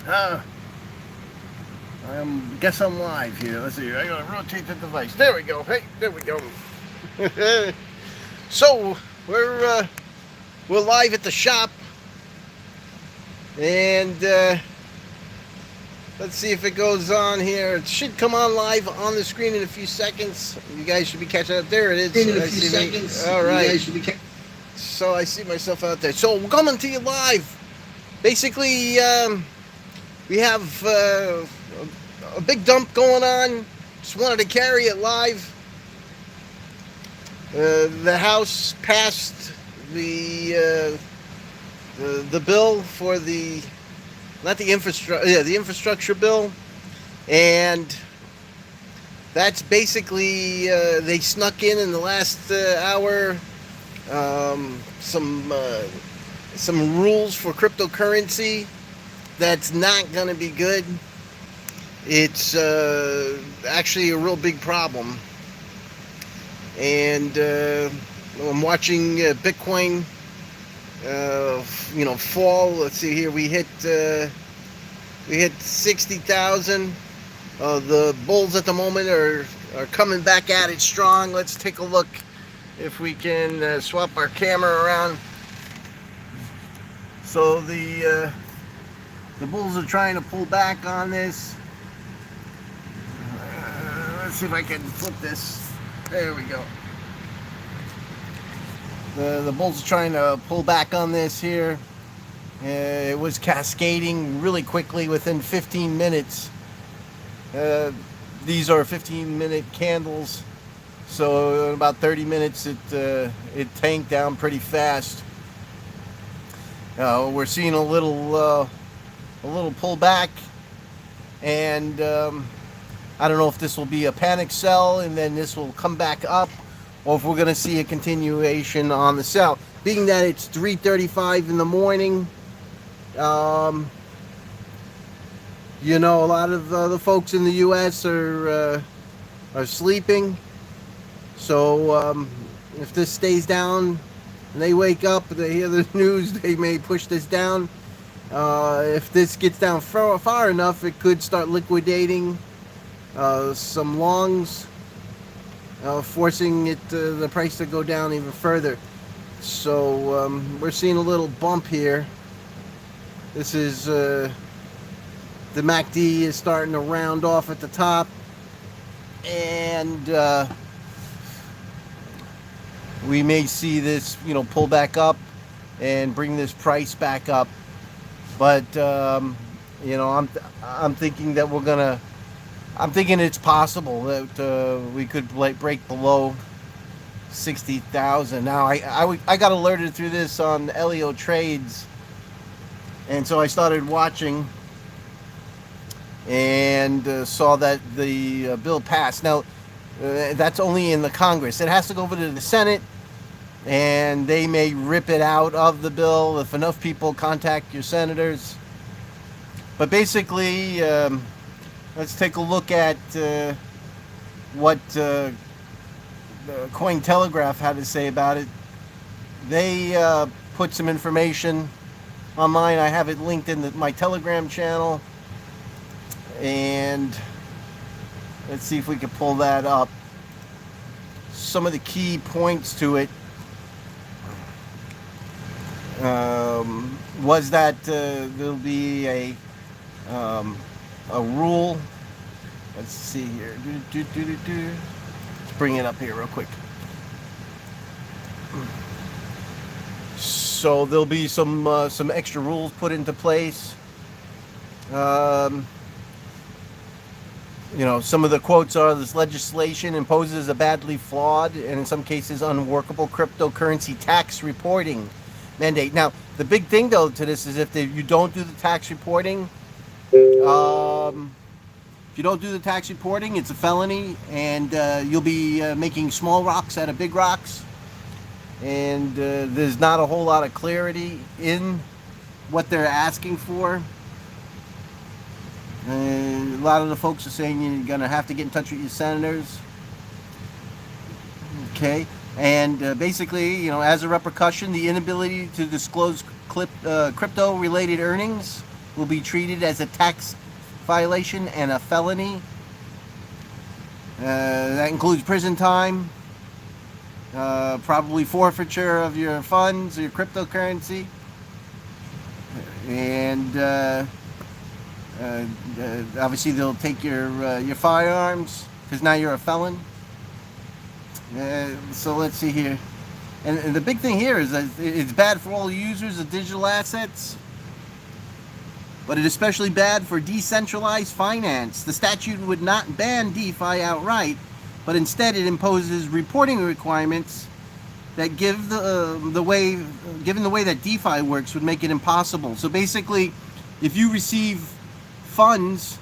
Uh, guess I'm live here. Let's see. I gotta rotate the device. There we go. Hey, there we go. So we're live at the shop, and let's see if it goes on here. It should come on live on the screen in a few seconds. You guys should be catching up. There it is. In a few seconds. All right. You guys should be So I see myself out there. So we're coming to you live. Basically, we have a big dump going on. Just wanted to carry it live. The House passed the bill for the infrastructure bill, and that's basically they snuck in the last hour some rules for cryptocurrency. That's not going to be good. It's actually a real big problem. And I'm watching Bitcoin, fall. Let's see here. We hit 60,000. The bulls at the moment are coming back at it strong. Let's take a look if we can swap our camera around. So the bulls are trying to pull back on this. Let's see if I can flip this. There we go. The bulls are trying to pull back on this here. It was cascading really quickly within 15 minutes. These are 15-minute candles, so in about 30 minutes it tanked down pretty fast. We're seeing a little pullback, and I don't know if this will be a panic sell and then this will come back up, or if we're going to see a continuation on the sell. Being that it's 3:35 in the morning, a lot of the folks in the U.S. are sleeping. So if this stays down and they wake up, they hear the news, they may push this down. If this gets down far enough, it could start liquidating some longs, forcing the price to go down even further. So we're seeing a little bump here. This is the MACD is starting to round off at the top, and we may see this pull back up and bring this price back up. But I'm thinking that I'm thinking it's possible that we could break below 60,000. Now I got alerted through this on Elio Trades, and so I started watching and saw that the bill passed. Now that's only in the Congress. It has to go over to the Senate, and they may rip it out of the bill if enough people contact your senators. But basically, let's take a look at what the Cointelegraph had to say about it. They put some information online. I have it linked in my Telegram channel, and let's see if we can pull that up. Some of the key points to it was that there'll be a rule. Let's see here. Let's bring it up here real quick. So there'll be some extra rules put into place. Some of the quotes are: this legislation imposes a badly flawed and in some cases unworkable cryptocurrency tax reporting mandate. Now, the big thing though to this is if you don't do the tax reporting, it's a felony, and you'll be making small rocks out of big rocks. And there's not a whole lot of clarity in what they're asking for. A lot of the folks are saying you're going to have to get in touch with your senators. Okay. And as a repercussion, the inability to disclose crypto-related earnings will be treated as a tax violation and a felony. That includes prison time, probably forfeiture of your funds, your cryptocurrency, and obviously they'll take your firearms because now you're a felon. So let's see here, and the big thing here is that it's bad for all users of digital assets, but it's especially bad for decentralized finance. The statute would not ban DeFi outright, but instead it imposes reporting requirements that given the way that DeFi works, would make it impossible. So basically, if you receive funds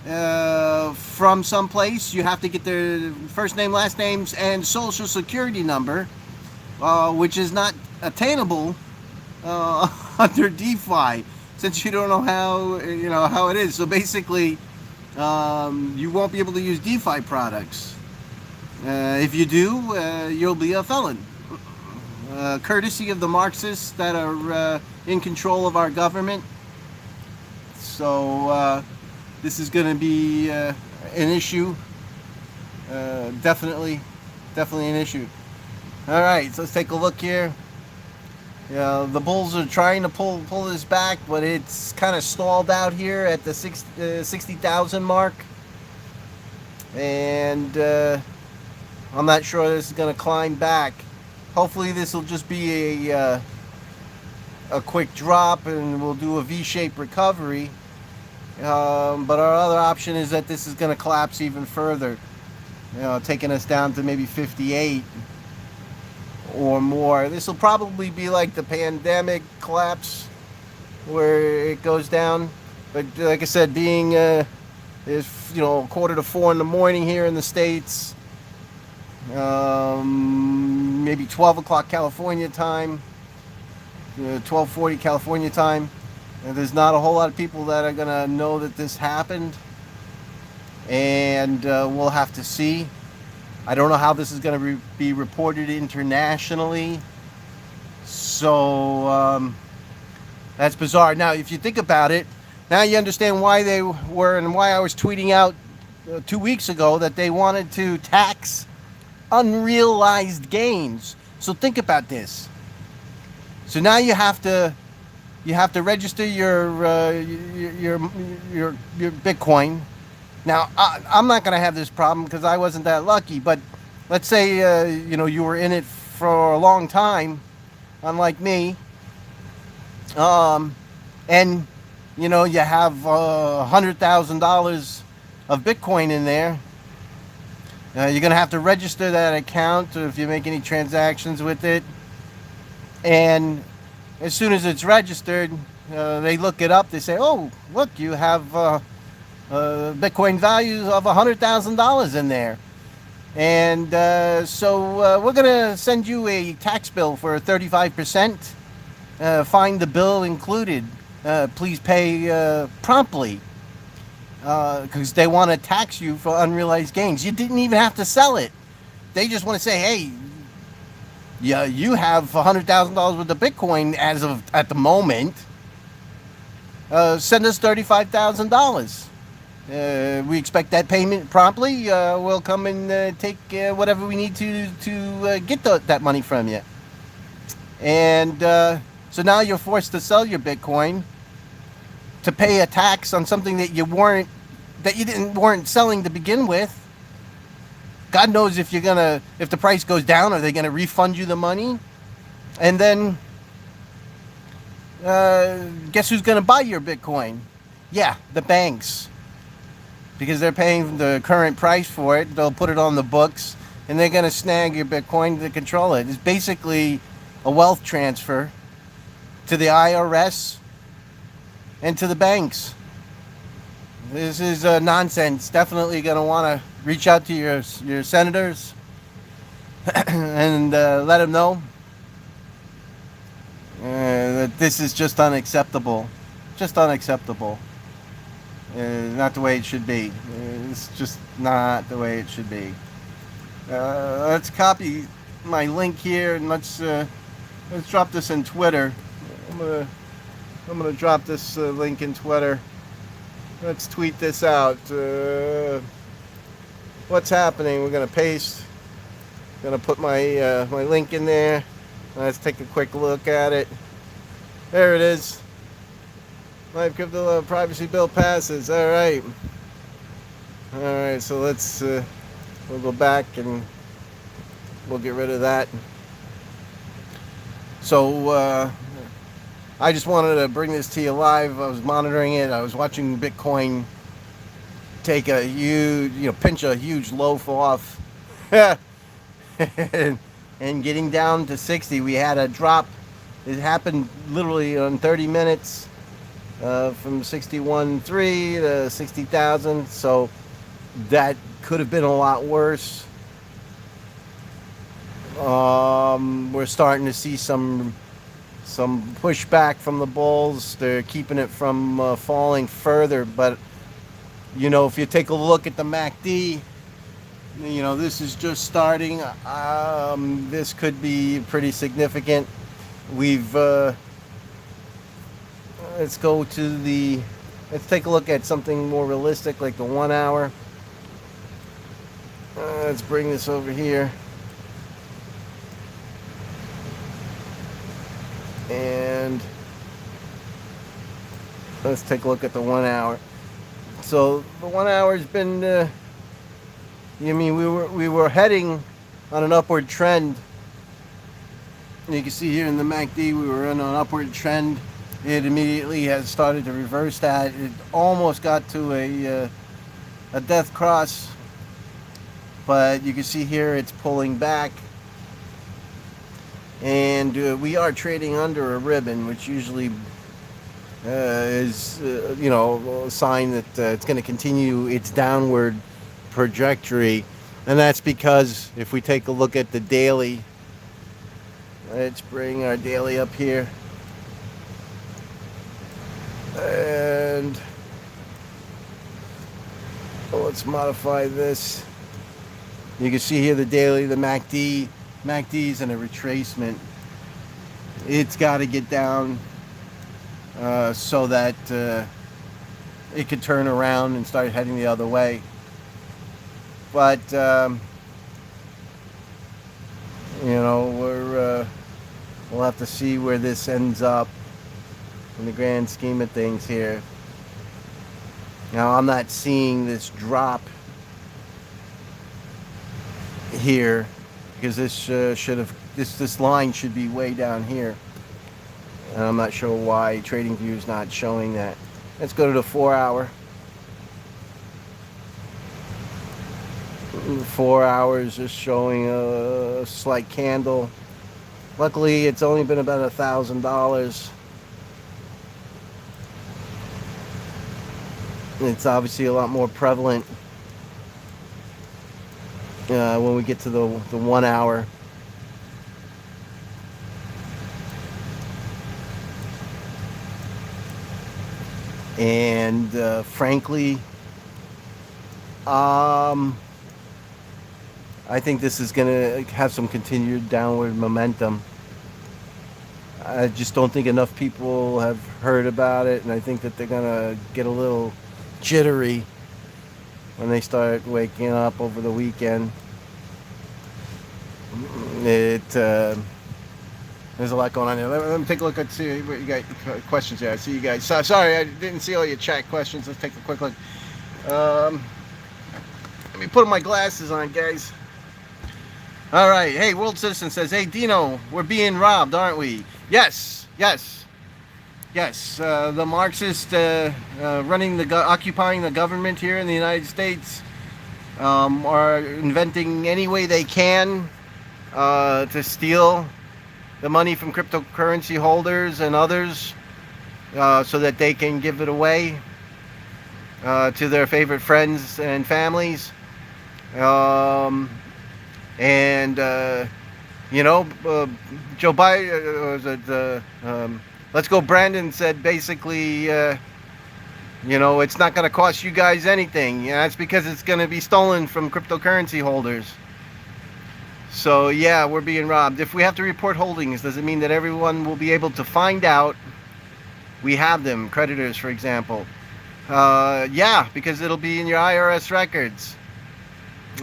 from someplace, you have to get their first name, last names, and social security number, which is not attainable under DeFi, since you don't know how it is. So basically, you won't be able to use DeFi products. If you do, you'll be a felon. Courtesy of the Marxists that are in control of our government. So this is going to be an issue. Definitely an issue. All right, so let's take a look here. The bulls are trying to pull this back, but it's kind of stalled out here at the 60,000 mark, and I'm not sure this is going to climb back. Hopefully, this will just be a quick drop, and we'll do a V-shaped recovery. But our other option is that this is going to collapse even further, taking us down to maybe 58 or more. This will probably be like the pandemic collapse, where it goes down. But like I said, being it's 3:45 in the morning here in the States, maybe 12 o'clock California time, 12:40 California time. And there's not a whole lot of people that are gonna know that this happened, and we'll have to see. I don't know how this is going to be reported internationally, so that's bizarre. Now, if you think about it, now you understand why they were, and why I was tweeting out 2 weeks ago that they wanted to tax unrealized gains. So think about this. So now you have to register your Bitcoin. Now, I'm not going to have this problem because I wasn't that lucky, but let's say, you were in it for a long time, unlike me, and, you have $100,000 of Bitcoin in there. You're going to have to register that account if you make any transactions with it, and as soon as it's registered, they look it up, they say, oh, look, you have Bitcoin values of $100,000 in there, and so we're gonna send you a tax bill for 35%. Find the bill included. Please pay promptly, because they want to tax you for unrealized gains. You didn't even have to sell it. They just want to say, hey, yeah, you have $100,000 worth of Bitcoin at the moment. Send us $35,000. We expect that payment promptly. We'll come and take whatever we need to get that money from you. And so now you're forced to sell your Bitcoin to pay a tax on something that you weren't selling to begin with. God knows if the price goes down, are they gonna refund you the money? And then guess who's gonna buy your Bitcoin? Yeah, the banks. Because they're paying the current price for it. They'll put it on the books, and they're going to snag your Bitcoin to control it. It's basically a wealth transfer to the IRS and to the banks. This is nonsense. Definitely going to want to reach out to your senators and let them know that this is just unacceptable. Just unacceptable. Not the way it should be. It's just not the way it should be. Let's copy my link here, and let's drop this in Twitter. I'm gonna I'm gonna drop this link in Twitter. Let's tweet this out. What's happening? We're gonna paste. Gonna put my my link in there. Let's take a quick look at it. There it is. Live crypto privacy bill passes. All right. All right. So let's we'll go back and we'll get rid of that. So I just wanted to bring this to you live. I was monitoring it. I was watching Bitcoin take a huge, pinch a huge loaf off. And getting down to 60, we had a drop. It happened literally in 30 minutes from 61.3 to 60,000. So that could have been a lot worse. We're starting to see some pushback from the bulls. They're keeping it from falling further. But if you take a look at the MACD, this is just starting. This could be pretty significant. Let's go to let's take a look at something more realistic, like the 1 hour. Let's bring this over here. And let's take a look at the 1 hour. So the 1 hour has been, we were heading on an upward trend. You can see here in the MACD, we were on an upward trend. It immediately has started to reverse that. It almost got to a death cross, but you can see here it's pulling back. And we are trading under a ribbon, which usually is, a sign that it's going to continue its downward trajectory. And that's because if we take a look at the daily, let's bring our daily up here. And let's modify this. You can see here the daily, the MACD's in a retracement. It's got to get down so that it could turn around and start heading the other way. But we'll have to see where this ends up in the grand scheme of things here. Now, I'm not seeing this drop here, because this this line should be way down here, and I'm not sure why TradingView is not showing that. Let's go to the 4 hour. 4 hours is showing a slight candle. Luckily, it's only been about $1,000. It's obviously a lot more prevalent when we get to the 1 hour. And frankly, I think this is going to have some continued downward momentum. I just don't think enough people have heard about it, and I think that they're going to get a little jittery when they start waking up over the weekend. There's a lot going on here. Let me take a look and see what you got questions here. I see you guys. Sorry, I didn't see all your chat questions. Let's take a quick look. Let me put my glasses on, guys. All right. Hey, World Citizen says, hey, Dino, we're being robbed, aren't we? Yes. The Marxists occupying the government here in the United States are inventing any way they can to steal the money from cryptocurrency holders and others so that they can give it away to their favorite friends and families. Joe Biden, Let's Go Brandon said basically, it's not going to cost you guys anything. That's because it's going to be stolen from cryptocurrency holders. So yeah, we're being robbed. If we have to report holdings, does it mean that everyone will be able to find out we have them, creditors, for example. Yeah, because it'll be in your IRS records.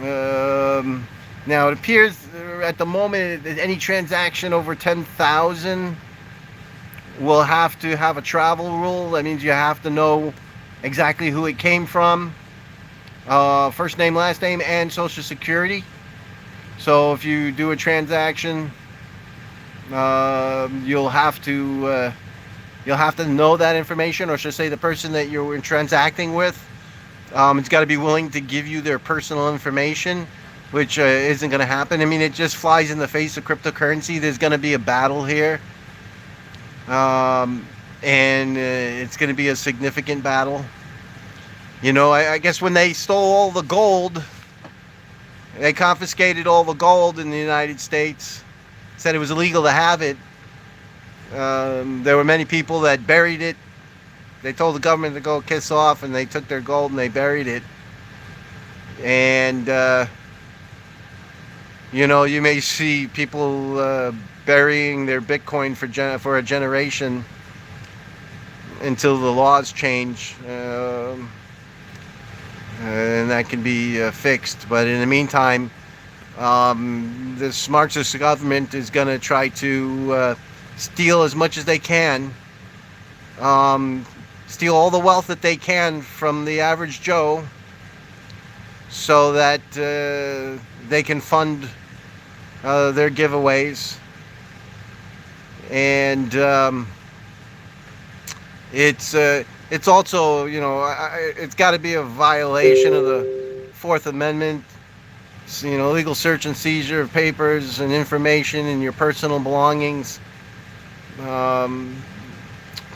Um, Now it appears at the moment that any transaction over 10,000 will have to have a travel rule. That means you have to know exactly who it came from, first name, last name, and social security. So if you do a transaction, you'll have to know that information, or should I say the person that you're transacting with. It's got to be willing to give you their personal information, which isn't going to happen. I mean, it just flies in the face of cryptocurrency. There's going to be a battle here, and it's going to be a significant battle. You know, I guess when they stole all the gold, they confiscated all the gold in the United States, said it was illegal to have it. There were many people that buried it. They told the government to go kiss off, and they took their gold and they buried it. And, you know, you may see people burying their Bitcoin for a generation until the laws change. And that can be fixed. But in the meantime, this Marxist government is going to try to steal as much as they can, steal all the wealth that they can from the average Joe, so that they can fund their giveaways. And it's also, you know, it's got to be a violation of the Fourth Amendment. You know, illegal search and seizure of papers and information and your personal belongings.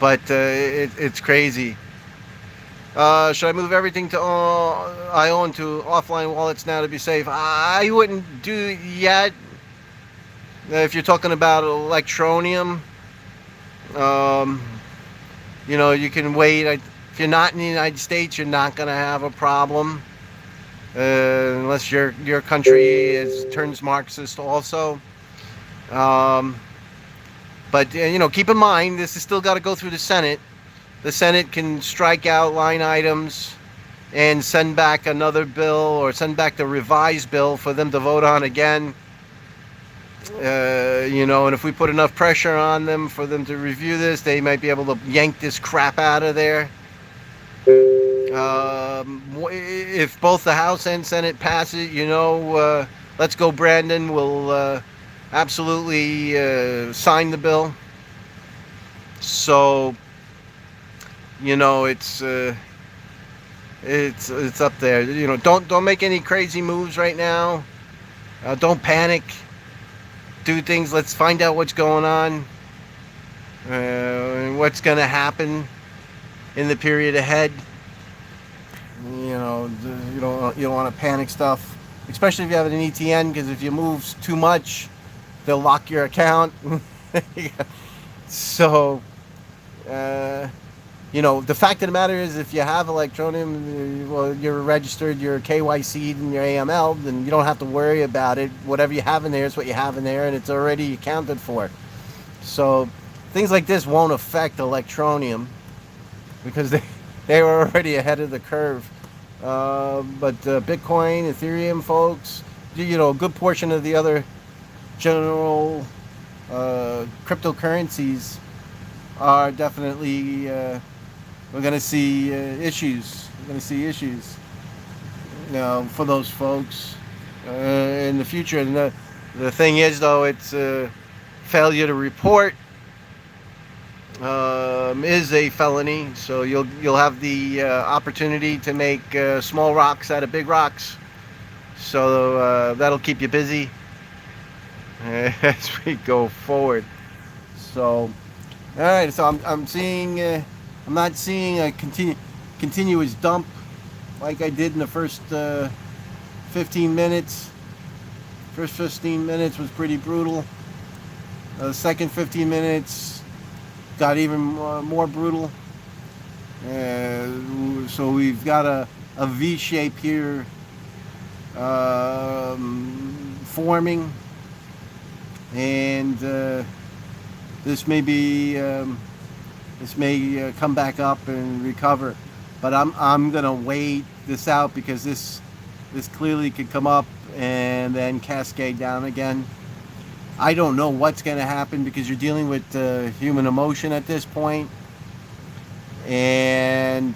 But it's crazy. Should I move everything to I own to offline wallets now to be safe? I wouldn't do it yet. If you're talking about Electroneum, you know, you can wait. If you're not in the United States, you're not going to have a problem, unless your country turns Marxist also. But you know, keep in mind, this has still got to go through the Senate. The Senate can strike out line items and send back another bill, or send back the revised bill for them to vote on again. You know, and if we put enough pressure on them for them to review this, they might be able to yank this crap out of there. If both the House and Senate pass it, you know, let's go Brandon will absolutely sign the bill. So, you know, it's up there. You know, don't make any crazy moves right now. Don't panic. Do things. Let's find out what's going on, and what's going to happen in the period ahead. You know, you don't want to panic stuff, especially if you have an ETN, because if you move too much, they'll lock your account. So, you know, the fact of the matter is, if you have Electroneum, well, you're registered, you're KYC'd, and you're AML, then you don't have to worry about it. Whatever you have in there is what you have in there, and it's already accounted for. So things like this won't affect Electroneum, because they were already ahead of the curve. But Bitcoin, Ethereum, folks, you know, a good portion of the other general cryptocurrencies are definitely, we're going to see issues. We're going to see issues, you know, for those folks in the future. And the thing is, though, it's failure to report is a felony. So you'll have the opportunity to make small rocks out of big rocks. So that'll keep you busy as we go forward. So, all right. So I'm seeing. I'm not seeing a continuous dump like I did in the first 15 minutes. First 15 minutes was pretty brutal. The second 15 minutes got even more brutal. So we've got a V shape here forming, and this may be this may come back up and recover. But I'm gonna wait this out because this clearly could come up and then cascade down again. I don't know what's going to happen because you're dealing with human emotion at this point. And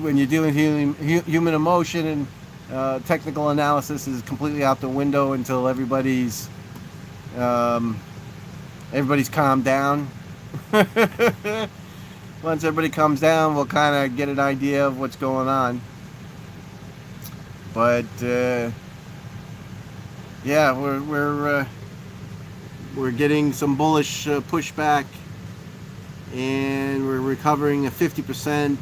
when you're dealing with human emotion, and technical analysis is completely out the window until everybody's calmed down. Once everybody calms down, we'll kind of get an idea of what's going on. But yeah, we're getting some bullish pushback, and we're recovering a 50%,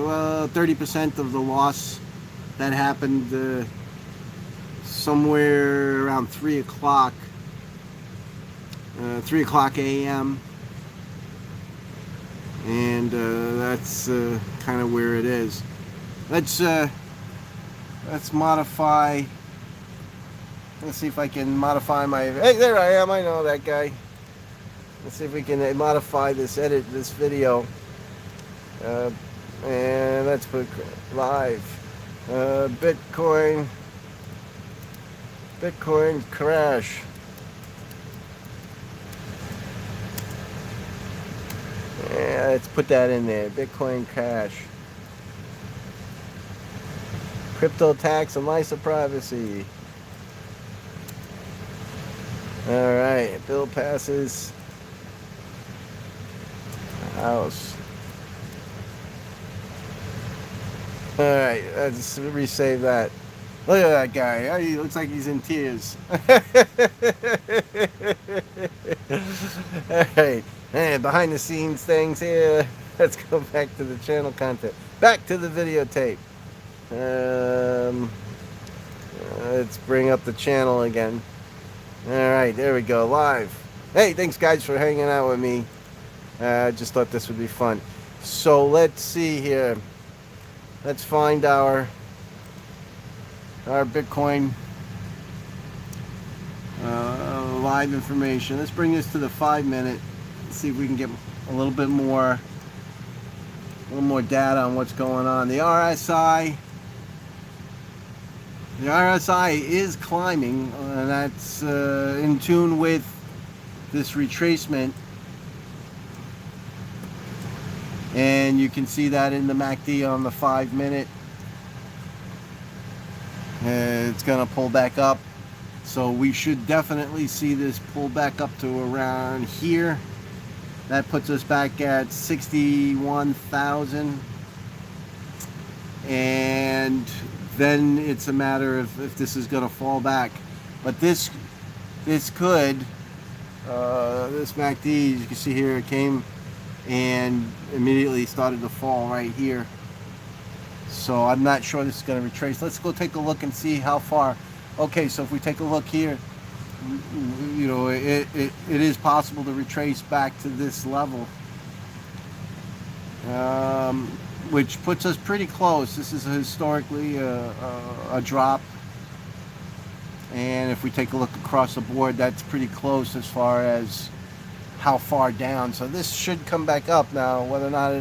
well, 30% of the loss that happened somewhere around 3 o'clock a.m. And that's kind of where it is. Let's modify. Let's see if I can modify my. Hey, there I am. I know that guy. Let's see if we can modify this, edit this video, and let's put live. Bitcoin crash. Yeah, let's put that in there. Bitcoin crash. Crypto tax and license of privacy. Alright, bill passes. House. Alright, let's resave that. Look at that guy. He looks like he's in tears. Alright, and behind the scenes things here. Let's go back to the channel content. Back to the videotape. Let's bring up the channel again. Alright, there we go, live. Hey, thanks guys for hanging out with me. I just thought this would be fun. So let's see here. Let's find our Bitcoin live information. Let's bring this to the 5-minute. See if we can get a little bit more data on what's going on. The RSI is climbing, and that's in tune with this retracement. And you can see that in the MACD on the 5-minute. It's going to pull back up. So we should definitely see this pull back up to around here. That puts us back at 61,000. And then it's a matter of if this is going to fall back. But this could, this MACD, as you can see here, it came and immediately started to fall right here. So I'm not sure this is going to retrace. Let's go take a look and see how far. Okay, so if we take a look here, you know, it is possible to retrace back to this level, which puts us pretty close. This is historically a drop, and if we take a look across the board, that's pretty close as far as how far down. So this should come back up now. Whether or not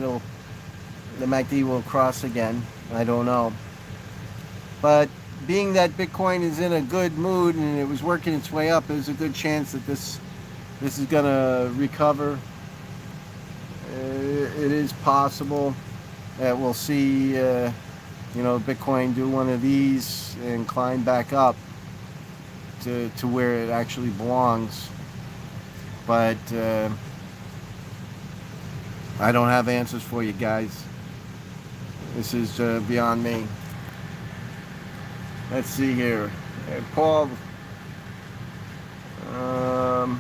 the MACD will cross again, I don't know. But being that Bitcoin is in a good mood and it was working its way up, there's a good chance that this is gonna recover. It is possible that we'll see, you know, Bitcoin do one of these and climb back up to where it actually belongs. But I don't have answers for you guys. This is beyond me. Let's see here. Paul,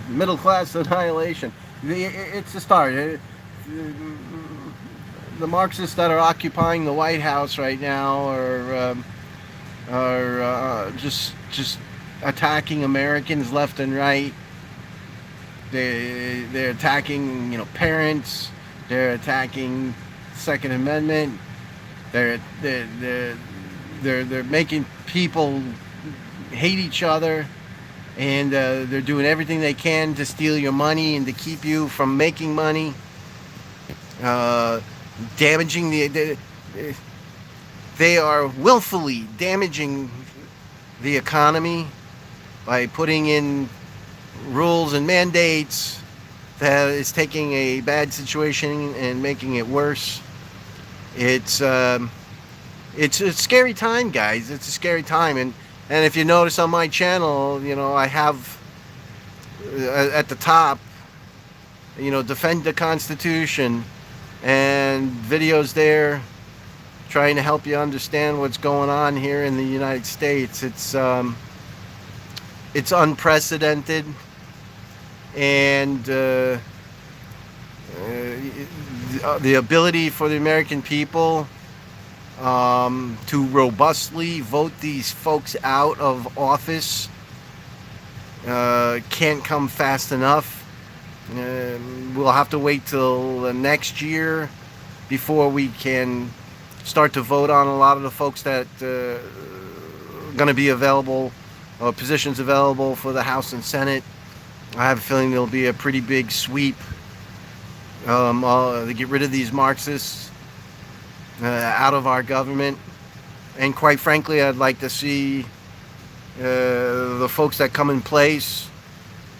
middle class annihilation. It's a start. The Marxists that are occupying the White House right now are just attacking Americans left and right. They're attacking, you know, parents. They're attacking Second Amendment. They're making people hate each other. and they're doing everything they can to steal your money and to keep you from making money, uh, damaging they are willfully damaging the economy by putting in rules and mandates that is taking a bad situation and making it worse. It's it's a scary time, guys. It's a scary time, and if you notice on my channel, I have at the top, defend the Constitution, and videos there trying to help you understand what's going on here in the United States. It's unprecedented, and the ability for the American people to robustly vote these folks out of office can't come fast enough. We'll have to wait till next year before we can start to vote on a lot of the folks that are going to be available, positions available for the House and Senate. I have a feeling there'll be a pretty big sweep to get rid of these Marxists out of our government. And quite frankly, I'd like to see the folks that come in place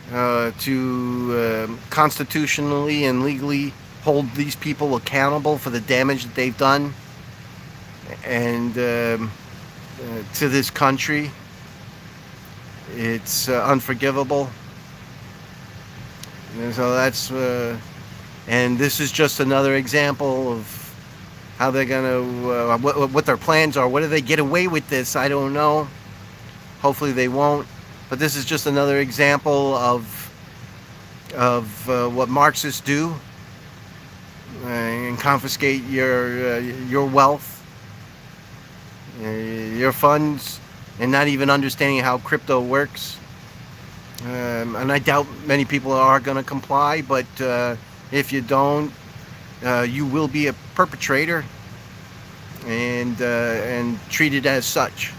to constitutionally and legally hold these people accountable for the damage that they've done and to this country. It's unforgivable. And so that's and this is just another example of how they're gonna what their plans are. Whether they get away with this, I don't know. Hopefully they won't. But this is just another example of what Marxists do and confiscate your wealth, your funds, and not even understanding how crypto works. And I doubt many people are going to comply, but if you don't, you will be a perpetrator and treated as such.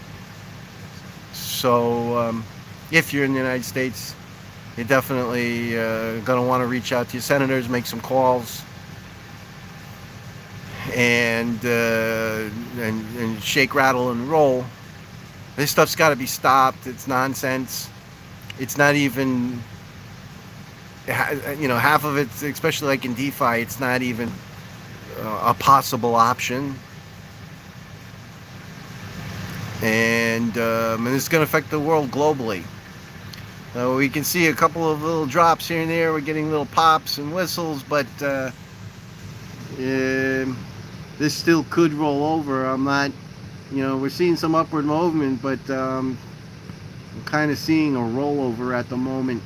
So if you're in the United States, you're definitely going to want to reach out to your senators, make some calls, and shake, rattle, and roll. This stuff's got to be stopped. It's nonsense. It's not even, half of it, especially like in DeFi, it's not even a possible option. And it's going to affect the world globally. We can see a couple of little drops here and there. We're getting little pops and whistles, but this still could roll over. I'm not, we're seeing some upward movement, but I'm kind of seeing a rollover at the moment.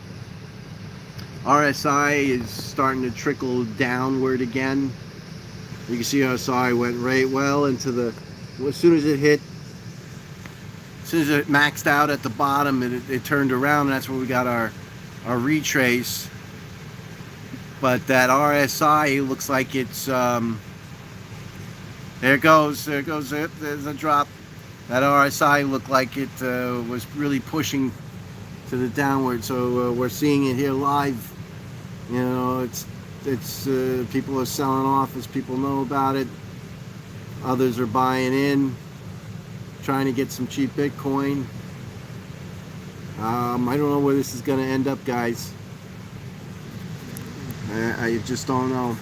RSI is starting to trickle downward again. You can see RSI went right well into as soon as it maxed out at the bottom, it turned around, and that's where we got our retrace. But that RSI looks like it's there it goes, there's a drop. That RSI looked like it was really pushing to the downward. So we're seeing it here live. It's people are selling off as people know about it. Others are buying in, trying to get some cheap Bitcoin. I don't know where this is going to end up, guys. I just don't know.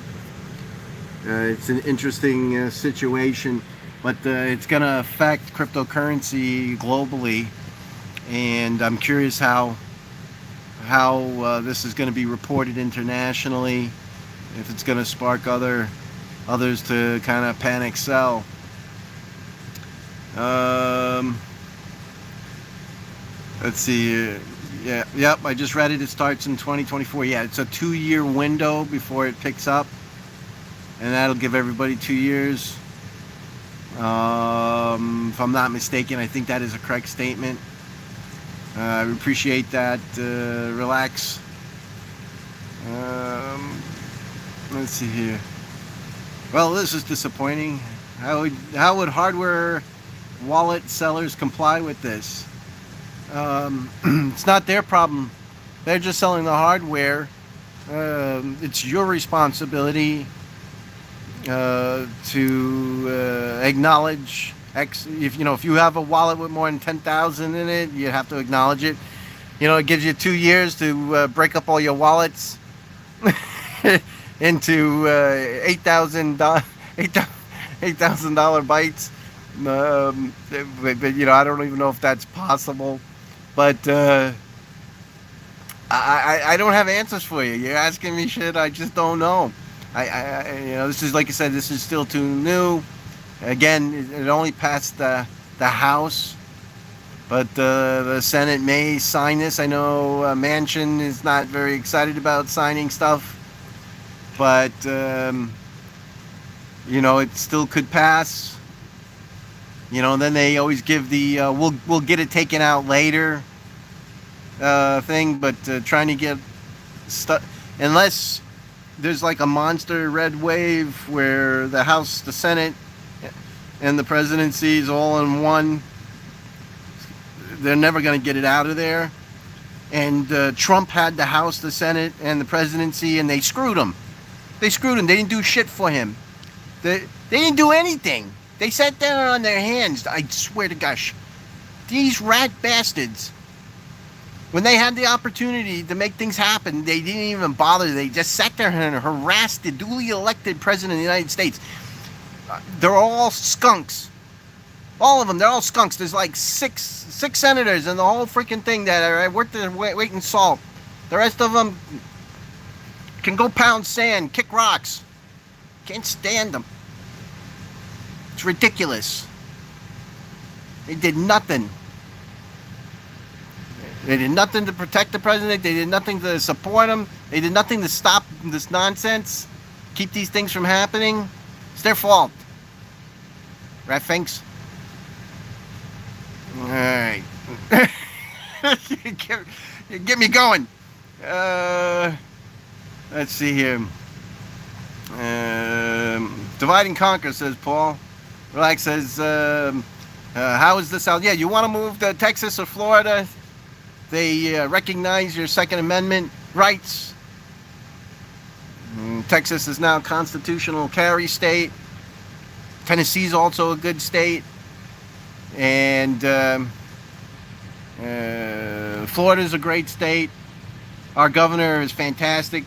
It's an interesting situation, but it's going to affect cryptocurrency globally, and I'm curious how this is going to be reported internationally, if it's going to spark others to kind of panic sell. Let's see. Yep, I just read it. It starts in 2024. Yeah, it's a 2-year window before it picks up, and that'll give everybody 2 years. If I'm not mistaken, I think that is a correct statement. I appreciate that. Relax. Let's see here. Well, this is disappointing. How would hardware wallet sellers comply with this? It's not their problem. They're just selling the hardware. It's your responsibility to acknowledge if if you have a wallet with more than 10,000 in it, you have to acknowledge it. It gives you 2 years to break up all your wallets into $8,000 bites. But I don't even know if that's possible. But I don't have answers for you. You're asking me shit I just don't know. This is, like I said, this is still too new. Again, it only passed the House, but the Senate may sign this. I know Manchin is not very excited about signing stuff, but it still could pass. Then they always give the we'll get it taken out later thing, but trying to get stuff, unless there's like a monster red wave where the House, the Senate, and the presidency is all in one, they're never going to get it out of there. And Trump had the House, the Senate, and the presidency, and they screwed him. They didn't do shit for him. They didn't do anything. They sat there on their hands. I swear to gosh, these rat bastards, when they had the opportunity to make things happen, they didn't even bother. They just sat there and harassed the duly elected president of the United States. They're all skunks. All of them, they're all skunks. There's like six senators and the whole freaking thing that are worth their weight in salt. The rest of them can go pound sand, kick rocks. Can't stand them. It's ridiculous. They did nothing. They did nothing to protect the president. They did nothing to support him. They did nothing to stop this nonsense, keep these things from happening. It's their fault. Rat finks. All right. you get me going. Let's see here. Divide and conquer, says Paul. Relax says, how is this out? Yeah, you want to move to Texas or Florida? They recognize your Second Amendment rights. Texas is now a constitutional carry state. Tennessee's also a good state. And Florida's a great state. Our governor is fantastic.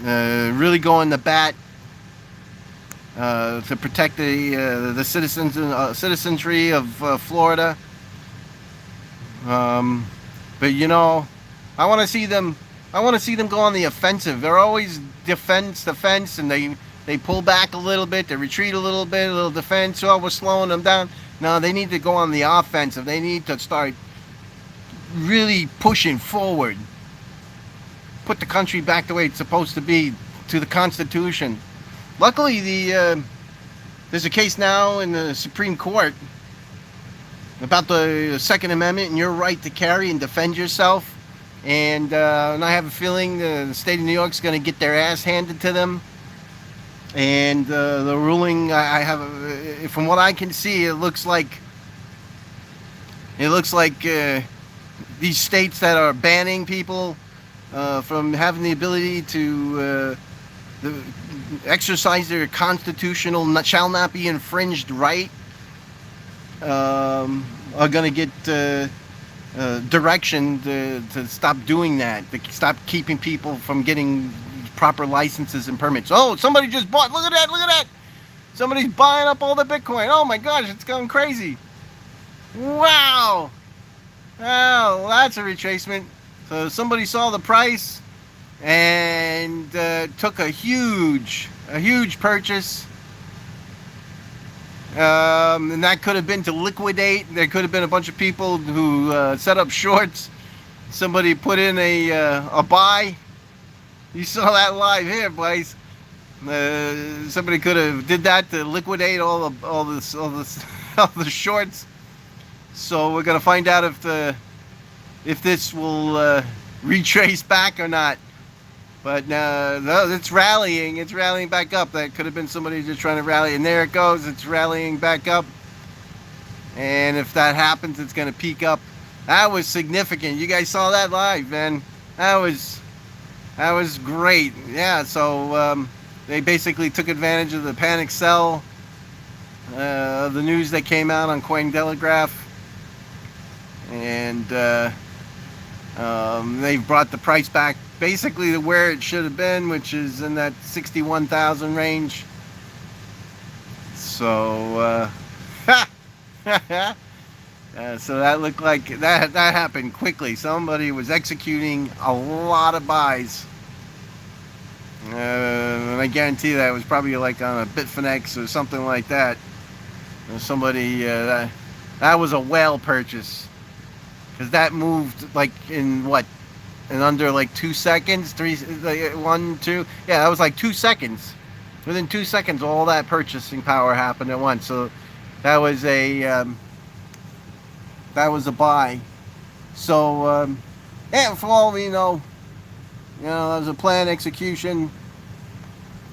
Really going to bat to protect the citizenry of Florida. But I want to see them. I want to see them go on the offensive. They're always defense, and they pull back a little bit, they retreat a little bit, a little defense. Oh, we're slowing them down. No, they need to go on the offensive. They need to start really pushing forward. Put the country back the way it's supposed to be, to the Constitution. Luckily, there's a case now in the Supreme Court about the Second Amendment and your right to carry and defend yourself. And I have a feeling the state of New York is going to get their ass handed to them. And the ruling, from what I can see, it looks like these states that are banning people from having the ability to exercise their constitutional shall not be infringed right are going to get direction to stop doing that, to stop keeping people from getting proper licenses and permits. Oh, somebody just bought, look at that. Somebody's buying up all the Bitcoin. Oh my gosh, it's going crazy. Wow. Well, that's a retracement. So somebody saw the price and took a huge purchase. And that could have been to liquidate. There could have been a bunch of people who set up shorts. Somebody put in a buy. You saw that live here, boys. Somebody could have did that to liquidate all the shorts. So we're gonna find out if this will retrace back or not. But no, it's rallying. It's rallying back up. That could have been somebody just trying to rally, and there it goes. It's rallying back up. And if that happens, it's going to peak up That was significant. You guys saw that live, man. That was great. Yeah. So they basically took advantage of the panic sell, the news that came out on Cointelegraph, and they've brought the price back basically to where it should have been, which is in that 61,000 range. So, so that looked like that happened quickly. Somebody was executing a lot of buys. And I guarantee that it was probably like on a Bitfinex or something like that. Somebody that was a whale purchase, because that moved like in what, in under like 2 seconds, like 1, 2. Yeah, that was like 2 seconds. Within 2 seconds, all that purchasing power happened at once. So that was a buy. So yeah, for all we know, that was a planned execution.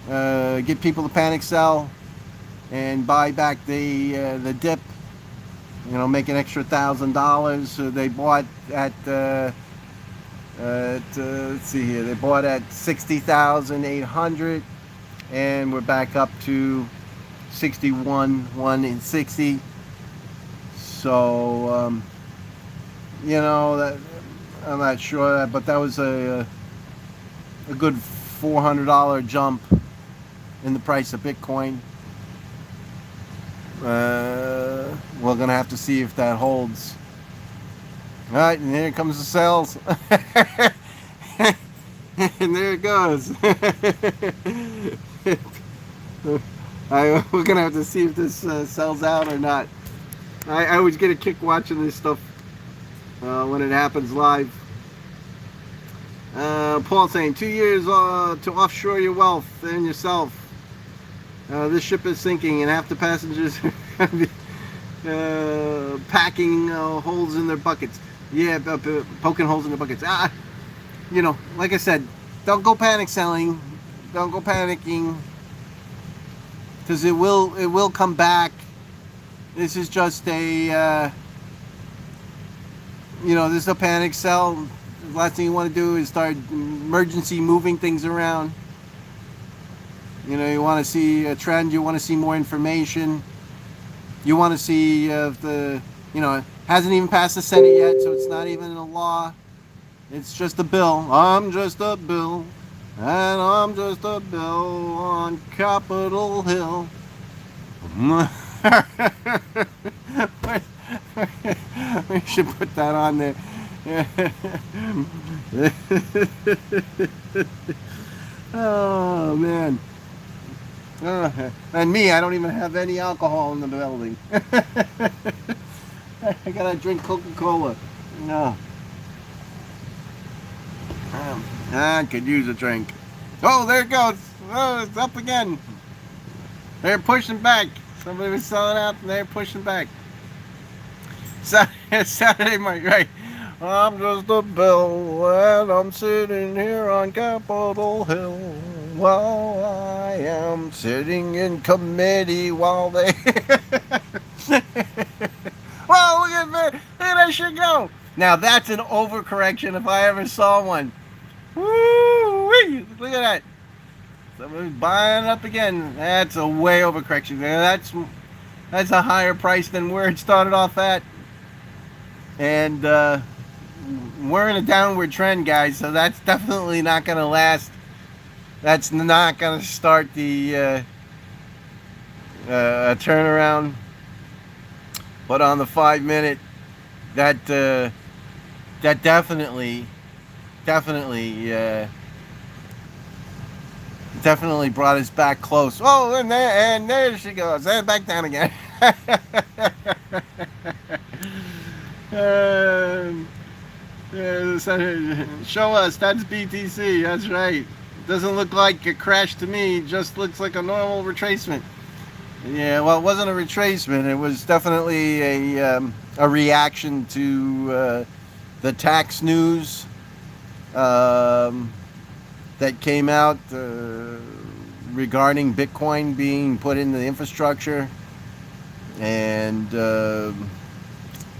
Get people to panic sell and buy back the dip. Make an extra $1,000. So they bought at let's see here. They bought at 60,800, and we're back up to 61,160. So that I'm not sure, but that was a good $400 jump in the price of Bitcoin. We're gonna have to see if that holds. All right, and here comes the sales. And there it goes. We're gonna have to see if this sells out or not. I always get a kick watching this stuff when it happens live. Paul saying 2 years to offshore your wealth and yourself. This ship is sinking and half the passengers packing holes in their buckets. Yeah, poking holes in their buckets. Like I said, don't go panic selling. Don't go panicking, because it will come back. This is just a this is a panic sell. The last thing you want to do is start emergency moving things around. You want to see a trend. You want to see more information. You want to see if the hasn't even passed the Senate yet, so it's not even a law. It's just a bill. I'm just a bill, and I'm just a bill on Capitol Hill. We should put that on there. Oh man. And me, I don't even have any alcohol in the building. I gotta drink Coca-Cola. No. I could use a drink. Oh, there it goes. Oh, it's up again. They're pushing back. Somebody was selling out and they're pushing back. Saturday morning, right? I'm just a bill and I'm sitting here on Capitol Hill while I am sitting in committee while they... Well, look at that shit go. Now that's an overcorrection if I ever saw one. Woo-wee! Look at that. Somebody's buying up again. That's a way overcorrection. That's a higher price than where it started off at. And we're in a downward trend, guys, so that's definitely not going to last. That's not going to start the turnaround. But on the 5-minute, that definitely brought us back close. Oh, and there she goes. And back down again. Show us. That's BTC. That's right. Doesn't look like a crash to me. It just looks like a normal retracement. Yeah, well, it wasn't a retracement. It was definitely a reaction to the tax news that came out regarding Bitcoin being put into the infrastructure, and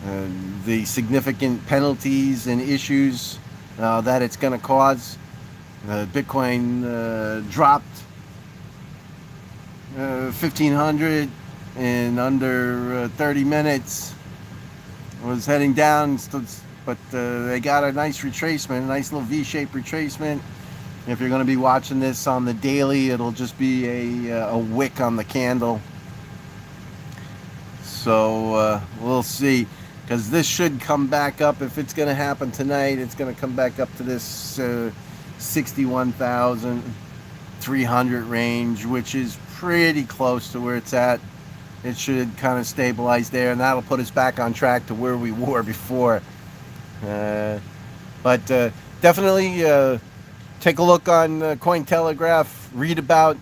uh, the significant penalties and issues that it's going to cause. Bitcoin dropped 1,500 in under 30 minutes. Was heading down, but they got a nice retracement, a nice little V-shaped retracement. If you're going to be watching this on the daily, it'll just be a wick on the candle. So we'll see, because this should come back up. If it's going to happen tonight, it's going to come back up to this 61,300 range, which is pretty close to where it's at. It should kind of stabilize there, and that'll put us back on track to where we were before. But definitely take a look on Cointelegraph, read about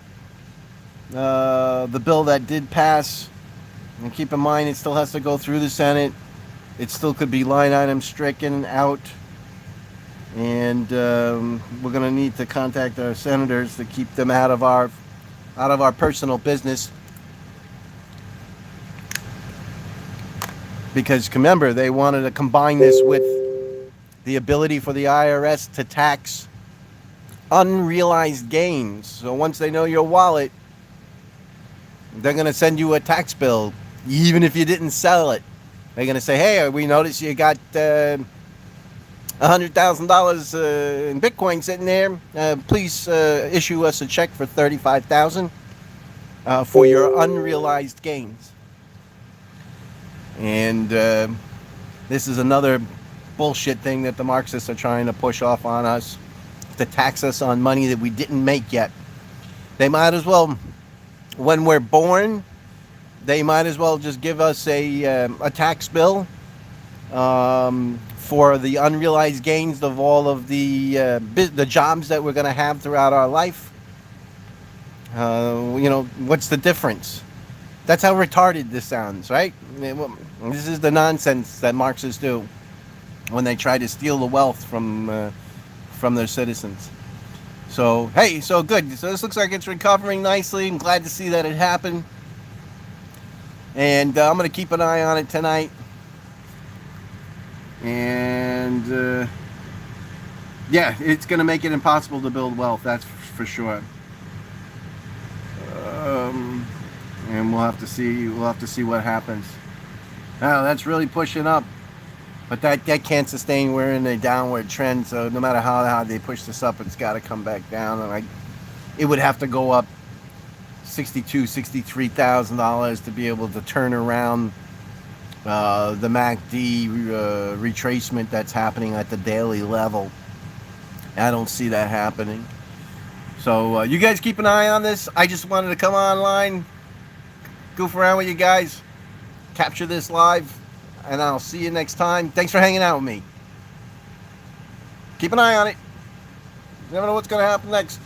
the bill that did pass, and keep in mind it still has to go through the Senate. It still could be line item stricken out, and we're going to need to contact our senators to keep them out of our personal business. Because remember, they wanted to combine this with the ability for the IRS to tax unrealized gains. So once they know your wallet, they're going to send you a tax bill, even if you didn't sell it. They're going to say, hey, we noticed you got $100,000 in Bitcoin sitting there. Please issue us a check for $35,000 for your unrealized gains. And this is another bullshit thing that the Marxists are trying to push off on us, to tax us on money that we didn't make yet. They might as well, when we're born, they might as well just give us a tax bill for the unrealized gains of all of the jobs that we're going to have throughout our life. What's the difference? That's how retarded this sounds, right? This is the nonsense that Marxists do when they try to steal the wealth from their citizens. So, hey, so good. So this looks like it's recovering nicely. I'm glad to see that it happened. And I'm going to keep an eye on it tonight. And, yeah, it's going to make it impossible to build wealth. That's for sure. And we'll have to see what happens. Now that's really pushing up, but that can't sustain. We're in a downward trend, so no matter how they push this up, it's got to come back down. And it would have to go up $63,000 to be able to turn around the MACD retracement that's happening at the daily level. I don't see that happening. So you guys keep an eye on this. I just wanted to come online, goof around with you guys, capture this live, and I'll see you next time. Thanks for hanging out with me. Keep an eye on it. You never know what's going to happen next.